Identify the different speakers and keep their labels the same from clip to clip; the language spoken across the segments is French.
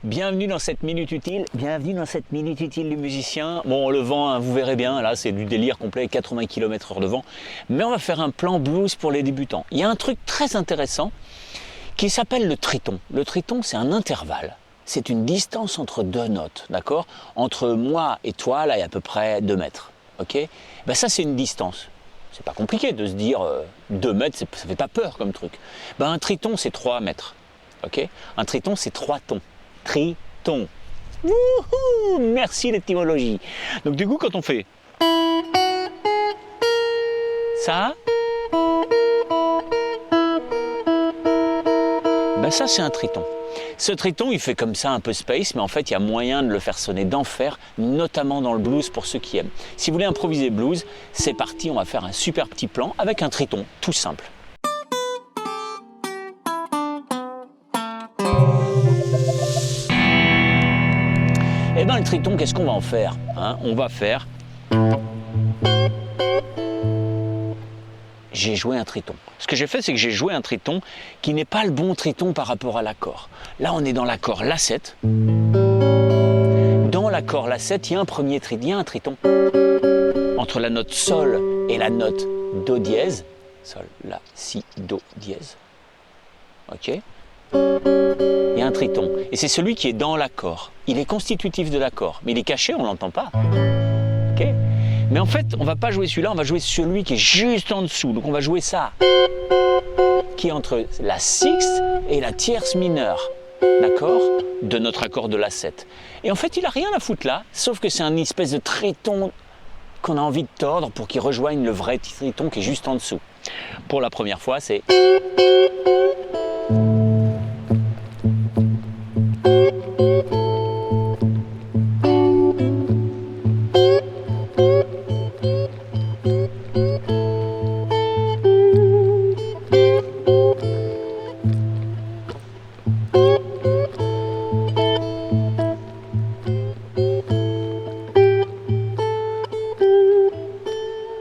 Speaker 1: Bienvenue dans cette minute utile, du musicien. Bon, le vent, hein, vous verrez bien, là c'est du délire complet, 80 km/h de vent. Mais on va faire un plan blues pour les débutants. Il y a un truc très intéressant qui s'appelle le triton. Le triton, c'est un intervalle. C'est une distance entre deux notes, d'accord? Entre moi et toi, là, il y a à peu près 2 mètres, ok? Ben ça, c'est une distance. C'est pas compliqué de se dire 2 mètres, ça fait pas peur comme truc. Ben, un triton, c'est 3 mètres, ok? Un triton, c'est 3 tons. Triton. Wouhou! Merci l'étymologie. Donc du coup, quand on fait ça, ben ça c'est un triton. Ce triton, il fait comme ça un peu space, mais en fait, il y a moyen de le faire sonner d'enfer, notamment dans le blues pour ceux qui aiment. Si vous voulez improviser blues, c'est parti, on va faire un super petit plan avec un triton, tout simple. Eh bien, le triton, qu'est-ce qu'on va en faire, hein? On va faire... J'ai joué un triton. Ce que j'ai fait, c'est que j'ai joué un triton qui n'est pas le bon triton par rapport à l'accord. Là, on est dans l'accord La7. Dans l'accord La7, il y a un premier triton, il y a un triton. Entre la note Sol et la note Do dièse. Sol, La, Si, Do dièse. Ok? Il y a un triton. Et c'est celui qui est dans l'accord. Il est constitutif de l'accord. Mais il est caché, on ne l'entend pas. Ok? Mais en fait, on ne va pas jouer celui-là, on va jouer celui qui est juste en dessous. Donc on va jouer ça, qui est entre la sixte et la tierce mineure, d'accord, de notre accord de La7. Et en fait, il n'a rien à foutre là, sauf que c'est un espèce de triton qu'on a envie de tordre pour qu'il rejoigne le vrai triton qui est juste en dessous. Pour la première fois, c'est...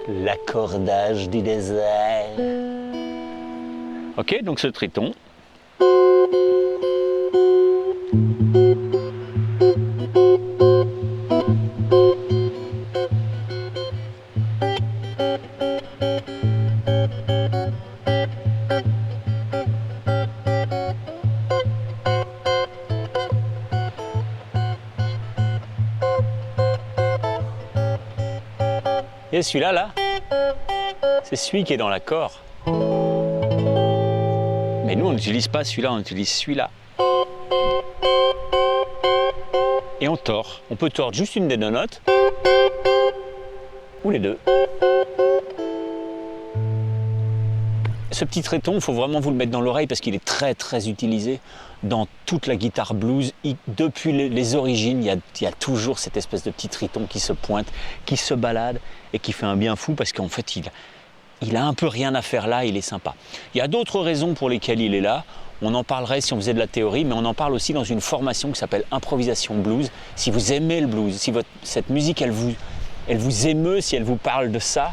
Speaker 1: L'accordage du désert. Ok, donc ce triton. Et celui-là, là, c'est celui qui est dans l'accord. Mais nous, on n'utilise pas celui-là, on utilise celui-là. Et on tord. On peut tordre juste une des deux notes, ou les deux. Ce petit triton, il faut vraiment vous le mettre dans l'oreille parce qu'il est très très utilisé dans toute la guitare blues. Depuis les origines, il y a toujours cette espèce de petit triton qui se pointe, qui se balade et qui fait un bien fou parce qu'en fait, il a un peu rien à faire là, il est sympa. Il y a d'autres raisons pour lesquelles il est là. On en parlerait si on faisait de la théorie, mais on en parle aussi dans une formation qui s'appelle Improvisation Blues. Si vous aimez le blues, si cette musique, elle vous émeut, si elle vous parle de ça,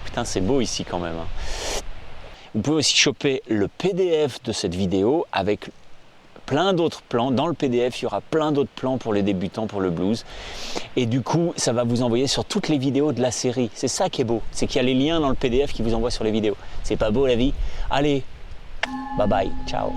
Speaker 1: putain, c'est beau ici quand même, hein. Vous pouvez aussi choper le PDF de cette vidéo avec plein d'autres plans. Dans le PDF, il y aura plein d'autres plans pour les débutants, pour le blues. Et du coup, ça va vous envoyer sur toutes les vidéos de la série. C'est ça qui est beau, c'est qu'il y a les liens dans le PDF qui vous envoient sur les vidéos. C'est pas beau la vie? Allez, bye bye, ciao.